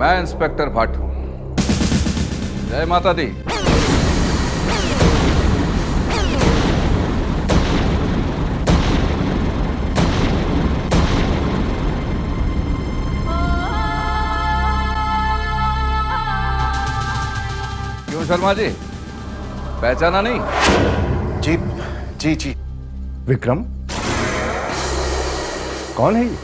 मैं इंस्पेक्टर भट्ट हूं। जय माता दी। क्यों शर्मा जी, पहचाना नहीं? जी जी जी। विक्रम कौन है ये?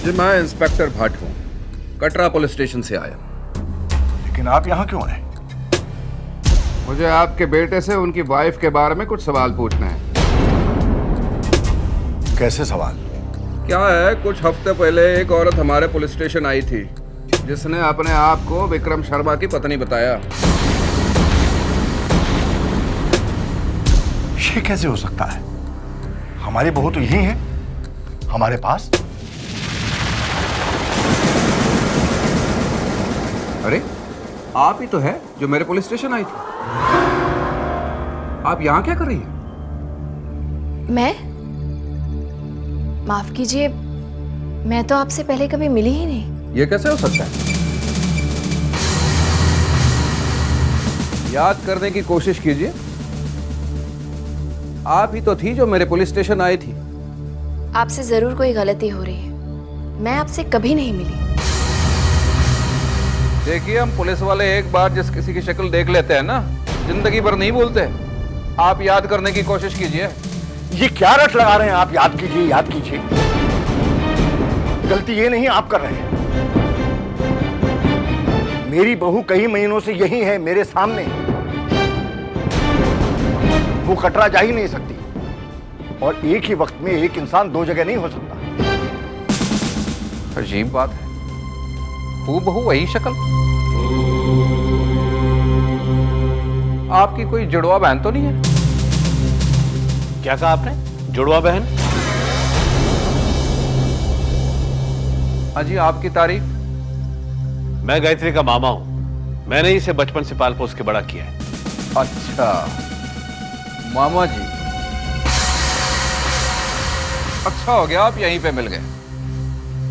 जी मैं इंस्पेक्टर भट्ट हूं, कटरा पुलिस स्टेशन से आया। लेकिन आप यहाँ क्यों आए? मुझे आपके बेटे से उनकी वाइफ के बारे में कुछ सवाल पूछना है। कैसे सवाल? क्या है, कुछ हफ्ते पहले एक औरत हमारे पुलिस स्टेशन आई थी जिसने अपने आप को विक्रम शर्मा की पत्नी बताया। ये कैसे हो सकता है? हमारी बहू तो यही है हमारे पास। अरे आप ही तो है जो मेरे पुलिस स्टेशन आई थी। आप यहाँ क्या कर रही हैं? मैं? माफ कीजिए, मैं तो आपसे पहले कभी मिली ही नहीं। ये कैसे हो सकता है? याद करने की कोशिश कीजिए। आप ही तो थी जो मेरे पुलिस स्टेशन आई थी। आपसे जरूर कोई गलती हो रही है, मैं आपसे कभी नहीं मिली। देखिए, हम पुलिस वाले एक बार जिस किसी की शक्ल देख लेते हैं ना, जिंदगी भर नहीं भूलते। आप याद करने की कोशिश कीजिए। ये क्या रट लगा रहे हैं आप? याद कीजिए याद कीजिए। गलती ये नहीं आप कर रहे हैं। मेरी बहू कई महीनों से यही है मेरे सामने। वो कटरा जा ही नहीं सकती, और एक ही वक्त में एक इंसान दो जगह नहीं हो सकता। अजीब बात है, हूबहू वही शक्ल। आपकी कोई जुड़वा बहन तो नहीं है? क्या कहा आपने? जुड़वा बहन? अजी आपकी तारीफ। मैं गायत्री का मामा हूं। मैंने इसे बचपन से पाल पोस के बड़ा किया है। अच्छा मामा जी, अच्छा हो गया आप यहीं पे मिल गए।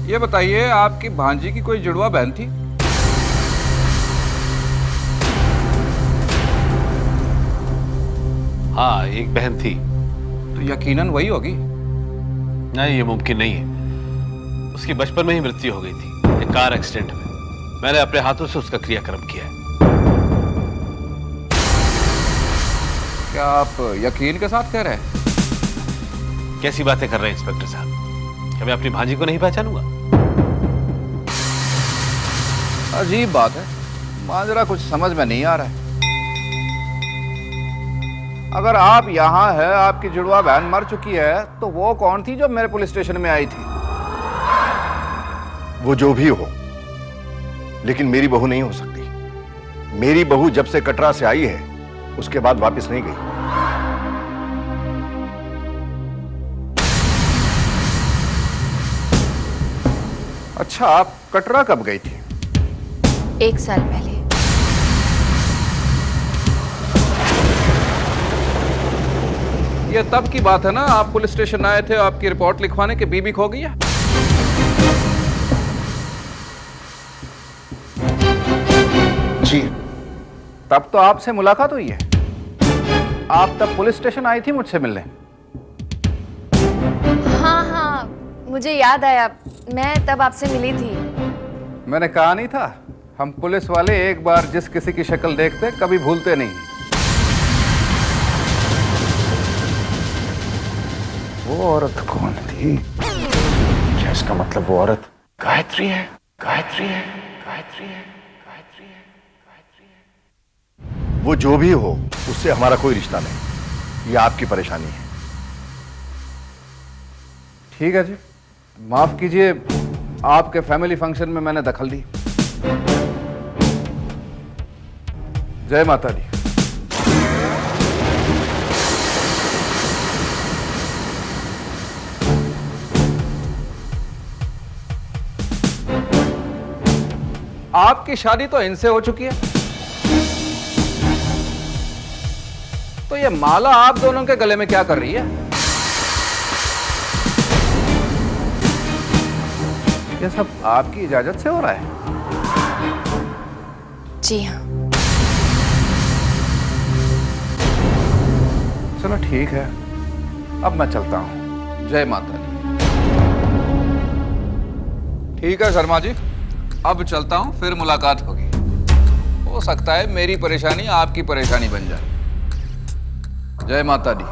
ये बताइए, आपकी भांजी की कोई जुड़वा बहन थी? हाँ, एक बहन थी। तो यकीनन वही होगी। नहीं, ये मुमकिन नहीं है। उसकी बचपन में ही मृत्यु हो गई थी, एक कार एक्सीडेंट में। मैंने अपने हाथों से उसका क्रियाक्रम किया है। क्या आप यकीन के साथ कह रहे हैं? कैसी बातें कर रहे हैं इंस्पेक्टर साहब? क्या मैं अपनी भांजी को नहीं पहचानूंगा? अजीब बात है, माजरा कुछ समझ में नहीं आ रहा है। अगर आप यहाँ है, आपकी जुड़वा बहन मर चुकी है, तो वो कौन थी जो मेरे पुलिस स्टेशन में आई थी? वो जो भी हो, लेकिन मेरी बहू नहीं हो सकती। मेरी बहू जब से कटरा से आई है उसके बाद वापस नहीं गई। अच्छा, आप कटरा कब गई थी? 1 साल पहले। ये तब की बात है ना, आप पुलिस स्टेशन आए थे, आपकी रिपोर्ट लिखवाने के बीबी खो गई है। जी। तब तो आपसे मुलाकात हुई है। आप तब पुलिस स्टेशन आई थी मुझसे मिलने। हाँ हाँ, मुझे याद आया, मैं तब आपसे मिली थी। मैंने कहा नहीं था, हम पुलिस वाले एक बार जिस किसी की शक्ल देखते कभी भूलते नहीं। वो औरत कौन थी? क्या इसका मतलब वो औरत गायत्री है? गायत्री है, गायत्री है, गायत्री है, गायत्री है। वो जो भी हो, उससे हमारा कोई रिश्ता नहीं। ये आपकी परेशानी है। ठीक है जी, माफ कीजिए, आपके फैमिली फंक्शन में मैंने दखल दी। जय माता दी। आपकी शादी तो इनसे हो चुकी है, तो ये माला आप दोनों के गले में क्या कर रही है? ये सब आपकी इजाजत से हो रहा है? जी हाँ। चलो ठीक है, अब मैं चलता हूँ। जय माता दी। ठीक है शर्मा जी, अब चलता हूं, फिर मुलाकात होगी। हो सकता है मेरी परेशानी आपकी परेशानी बन जाए। जय माता दी।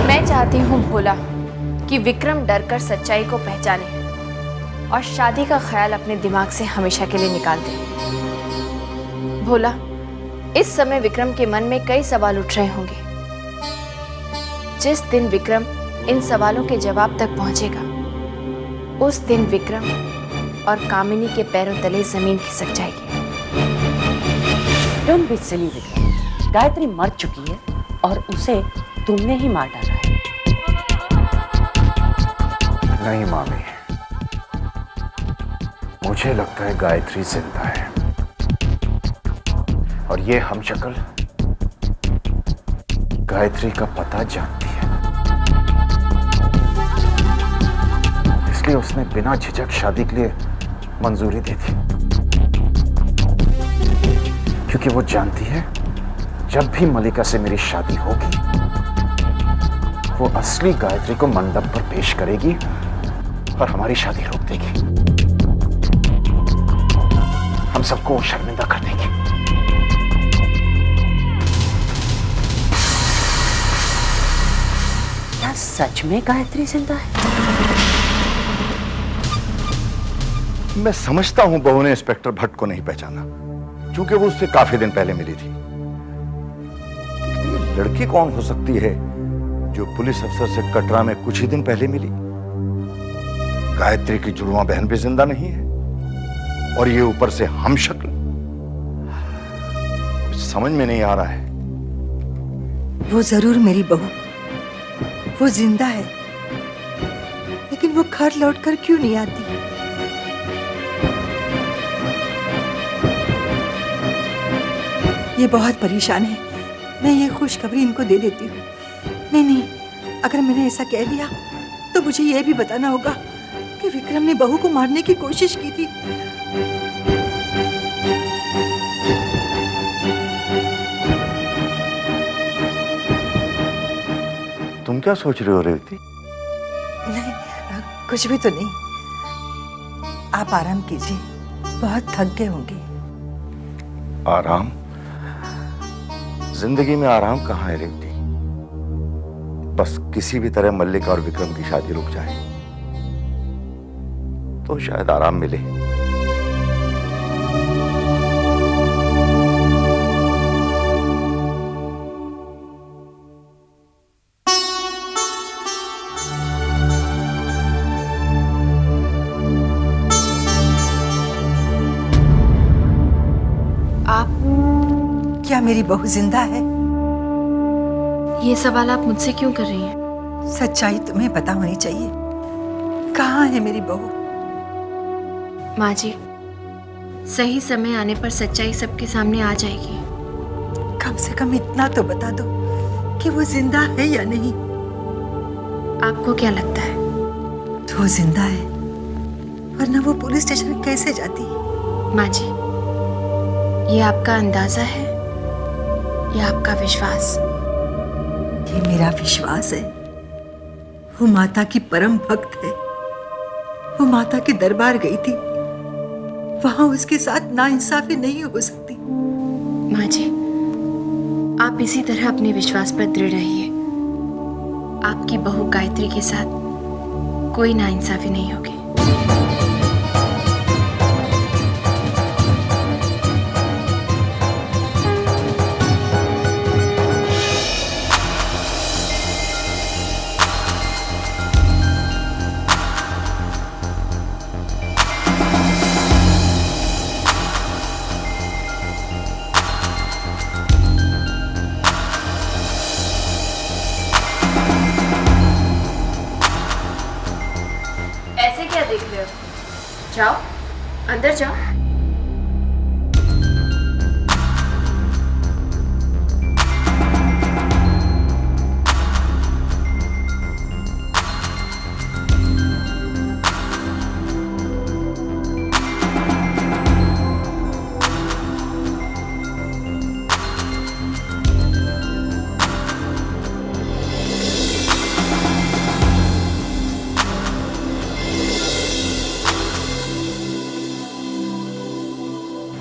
मैं चाहती हूँ भोला कि विक्रम डरकर सच्चाई को पहचाने और शादी का ख्याल अपने दिमाग से हमेशा के लिए निकाल दे। भोला, इस समय विक्रम के मन में कई सवाल उठ रहे होंगे। जिस दिन विक्रम इन सवालों के जवाब तक पहुंचेगा, उस दिन विक्रम और कामिनी के पैरों तले जमीन खिसक जाएगी। Don't be silly Vikram, Gayatri मर चुकी है और उसे तुमने ही मार डाला है। नहीं मामी, मुझे लगता है गायत्री जिंदा है और ये हमशक्ल गायत्री का पता जानती है, इसलिए उसने बिना झिझक शादी के लिए मंजूरी दी थी। क्योंकि वो जानती है जब भी मलिका से मेरी शादी होगी, वो असली गायत्री को मंडप पर पेश करेगी और हमारी शादी रोक देगी। हम सबको शर्मिंदा कर देगी। क्या सच में गायत्री जिंदा है? मैं समझता हूं बहू ने इंस्पेक्टर भट्ट को नहीं पहचाना, क्योंकि वो उससे काफी दिन पहले मिली थी। ये लड़की कौन हो सकती है जो पुलिस अफसर से कटरा में कुछ ही दिन पहले मिली? गायत्री की जुड़वा बहन भी जिंदा नहीं है और ये ऊपर से हमशक्ल। समझ में नहीं आ रहा है। वो जरूर मेरी बहू, वो जिंदा है, लेकिन वो घर लौटकर क्यों नहीं आती? ये बहुत परेशान है। मैं ये खुशखबरी इनको दे देती हूँ। नहीं, अगर मैंने ऐसा कह दिया तो मुझे ये भी बताना होगा कि विक्रम ने बहू को मारने की कोशिश की थी। तुम क्या सोच रहे हो रेवती? नहीं, कुछ भी तो नहीं। आप आराम कीजिए, बहुत थक गए होंगे। आराम? जिंदगी में आराम कहाँ है रेवती? बस किसी भी तरह मल्लिका और विक्रम की शादी रुक जाए तो शायद आराम मिले। आप, क्या मेरी बहू जिंदा है? ये सवाल आप मुझसे क्यों कर रही हैं? सच्चाई तुम्हें पता होनी चाहिए। कहाँ है मेरी बहू? माँ जी, सही समय आने पर सच्चाई सबके सामने आ जाएगी। कम से कम इतना तो बता दो कि वो जिंदा है या नहीं। आपको क्या लगता है? तो वो जिंदा है, वरना वो पुलिस स्टेशन कैसे जाती? माँ जी, ये आपका अंदाजा है या आपका विश्वास? ये मेरा विश्वास है। वो माता की परम भक्त है। वो माता के दरबार गई थी, वहां उसके साथ नाइंसाफी नहीं हो सकती। माँ जी, आप इसी तरह अपने विश्वास पर दृढ़ रहिए। आपकी बहू गायत्री के साथ कोई नाइंसाफी नहीं होगी। जाओ, अंदर जाओ।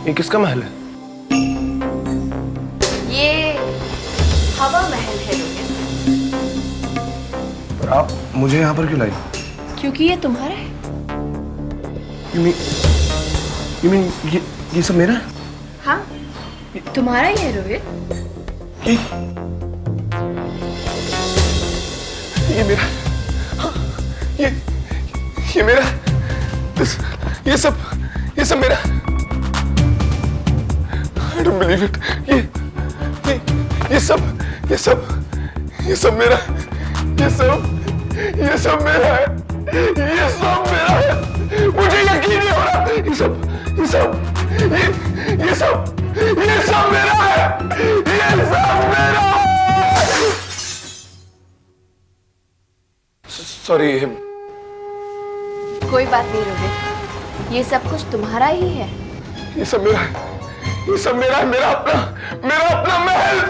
ये किसका महल है? ये हवा महल है रोहित, पर आप मुझे यहाँ पर क्यों लाई? क्योंकि ये तुम्हारा है। You mean ये सब मेरा है? हाँ, तुम्हारा ही है रोहित। ये मेरा, हाँ, ये मेरा, ये सब मेरा। I don't believe it. ये सब मेरा, ये सब मेरा है, ये सब मेरा है। मुझे यकीन नहीं हो रहा। ये सब मेरा है, ये सब मेरा है। सॉरी। कोई बात नहीं रोहित, ये सब कुछ तुम्हारा ही है। ये सब मेरा है, ये सब मेरा है, मेरा अपना महल।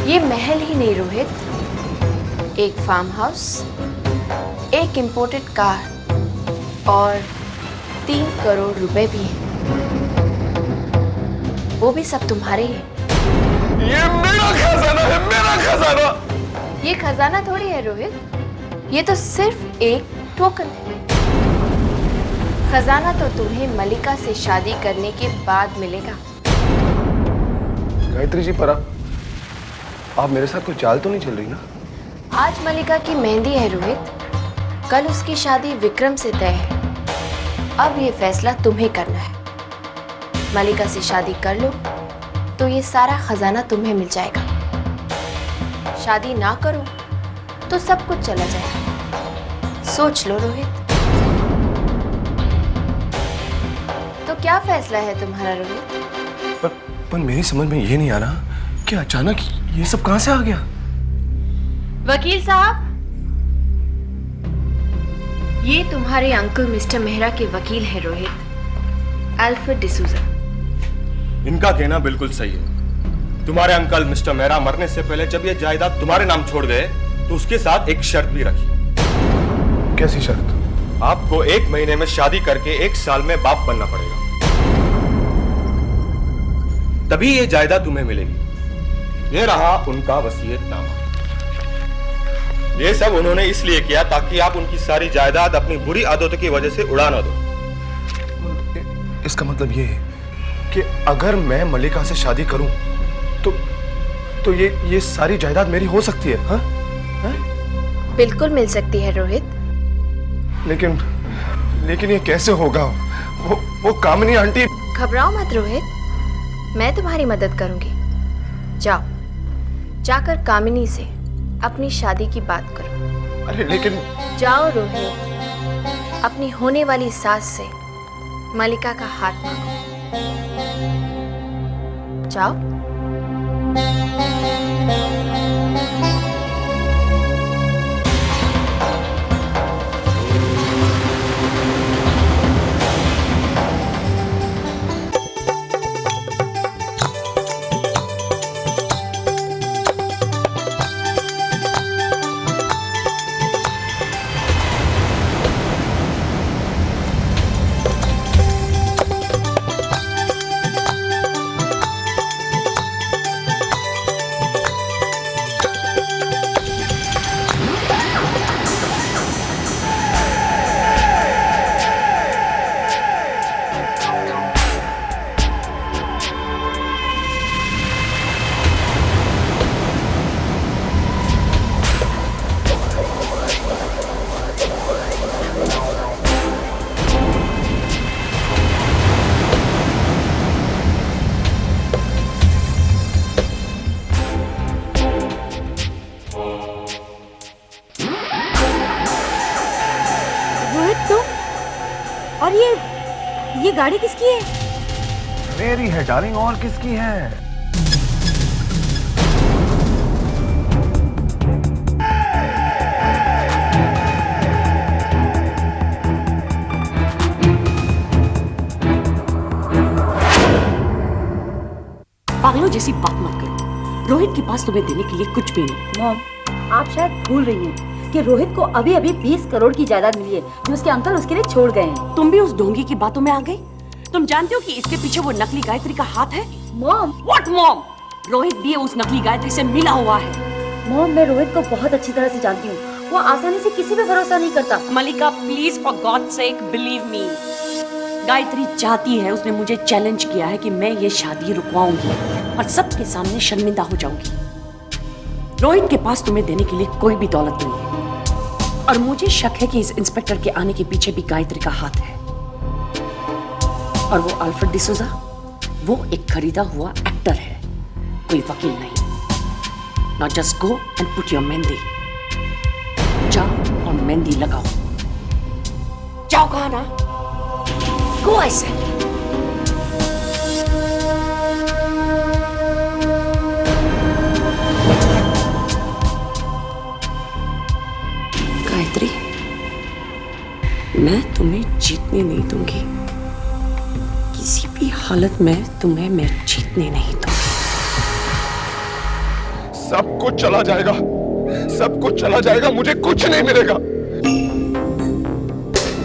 ये महल ही नहीं रोहित, एक फार्म हाउस, एक इंपोर्टेड कार और 3 करोड़ रुपए भी हैं। वो भी सब तुम्हारे ही हैं। ये मेरा खजाना है, मेरा खजाना। ये खजाना थोड़ी है रोहित, ये तो सिर्फ एक टोकन है। खजाना तो तुम्हें मलिका से शादी करने के बाद मिलेगा। गायत्री जी, पर आप मेरे साथ कोई चाल तो नहीं चल रही ना? आज मलिका की मेहंदी है रोहित, कल उसकी शादी विक्रम से तय है। अब ये फैसला तुम्हें करना है। मलिका से शादी कर लो तो ये सारा खजाना तुम्हें मिल जाएगा। शादी ना करो तो सब कुछ चला जाएगा। सोच लो रोहित। तो क्या फैसला है तुम्हारा रोहित? पर मेरी समझ में ये नहीं आ रहा कि अचानक ये सब कहां से आ गया। वकील साहब, ये तुम्हारे अंकल मिस्टर मेहरा के वकील हैं रोहित, अल्फ्रेड डिसूजा। इनका कहना बिल्कुल सही है। तुम्हारे अंकल मिस्टर मेहरा मरने से पहले जब ये जायदाद तुम्हारे नाम छोड़ गए तो उसके साथ एक शर्त भी रखी। कैसी शर्त? आपको 1 महीने में शादी करके 1 साल में बाप बनना पड़ेगा, तभी ये जायदाद तुम्हें मिलेगी। ये रहा उनका वसीयतनामा। ये सब उन्होंने इसलिए किया ताकि आप उनकी सारी जायदाद अपनी बुरी आदतों की वजह से उड़ा ना दो। इसका मतलब ये है कि अगर मैं मलिका से शादी करूं तो ये सारी जायदाद मेरी हो सकती है? हाँ? बिल्कुल मिल सकती है रोहित। लेकिन ये कैसे होगा? वो कामिनी आंटी। घबराओ मत रोहित, मैं तुम्हारी मदद करूंगी। जाओ, जाकर कामिनी से अपनी शादी की बात करो। अरे लेकिन जाओ रोहित, अपनी होने वाली सास से मलिका का हाथ मांगो। जाओ। ये गाड़ी किसकी है? मेरी है डार्लिंग, और किसकी है? पागलों जैसी बात मत करो। रोहित के पास तुम्हें देने के लिए कुछ भी नहीं। मॉम, आप शायद भूल रही हैं कि रोहित को अभी अभी 20 करोड़ की जायदाद मिली है जो उसके अंकल उसके लिए छोड़ गए हैं। तुम भी उस ढोंगी की बातों में आ गई? तुम जानते हो कि इसके पीछे वो नकली गायत्री का हाथ है? Mom, what mom? रोहित भी उस नकली गायत्री से मिला हुआ है। मॉम, मैं रोहित को बहुत अच्छी तरह से जानती हूँ। वो आसानी से किसी पे भरोसा नहीं करता। Mallika, please for God sake believe me. Gayatri चाहती है, उसने मुझे चैलेंज किया है कि मैं ये शादी रुकवाऊंगी और सबके सामने शर्मिंदा हो जाऊंगी। रोहित के पास तुम्हें देने के लिए कोई भी दौलत नहीं है और मुझे शक है कि इस इंस्पेक्टर के आने के पीछे भी गायत्री का हाथ है। और वो अल्फ्रेड डिसूजा, वो एक खरीदा हुआ एक्टर है, कोई वकील नहीं। Now just go and put your mehndi. जाओ और मेहंदी लगाओ। जाओ, कहा ना? Go, I said. गायत्री, मैं तुम्हें जीतने नहीं दूंगी। किसी भी हालत में तुम्हें मैं जीतने नहीं दूंगी। सब कुछ चला जाएगा, सब कुछ चला जाएगा, मुझे कुछ नहीं मिलेगा।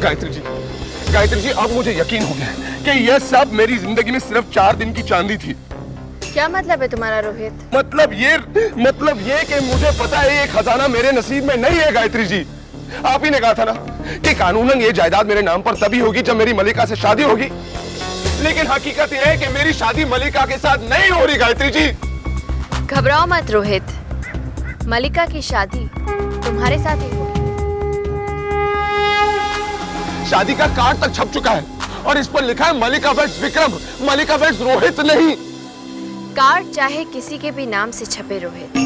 गायत्री जी, अब मुझे यकीन हो गया कि यह सब मेरी जिंदगी में सिर्फ 4 दिन की चांदी थी। क्या मतलब है तुम्हारा रोहित? मतलब ये कि मुझे पता है ये खजाना मेरे नसीब में नहीं है। गायत्री जी, आप ही ने कहा था ना कि कानूनन ये जायदाद मेरे नाम पर तभी होगी जब मेरी मलिका से शादी होगी, लेकिन हकीकत यह है कि मेरी शादी मलिका के साथ नहीं हो रही। गायत्री जी, घबराओ मत रोहित, मलिका की शादी तुम्हारे साथ ही होगी। शादी का कार्ड तक छप चुका है और इस पर लिखा है मलिका वेड्स विक्रम, मलिका वेड्स रोहित नहीं। कार्ड चाहे किसी के भी नाम से छपे रोहित,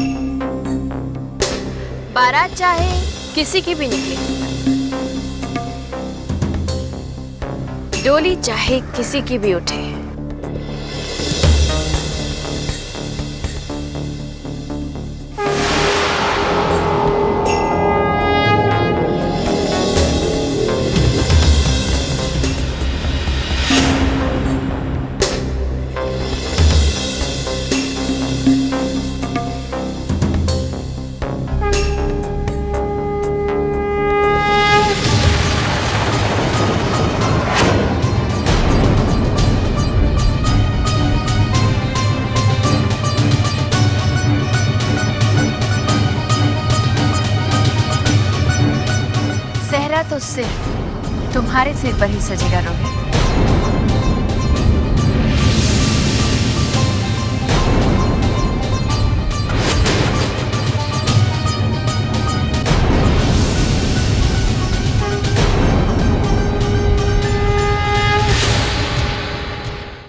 बारात चाहे किसी की भी निकले, डोली चाहे किसी की भी उठे, तो सिर्फ तुम्हारे सिर पर ही सजेगा रोहित।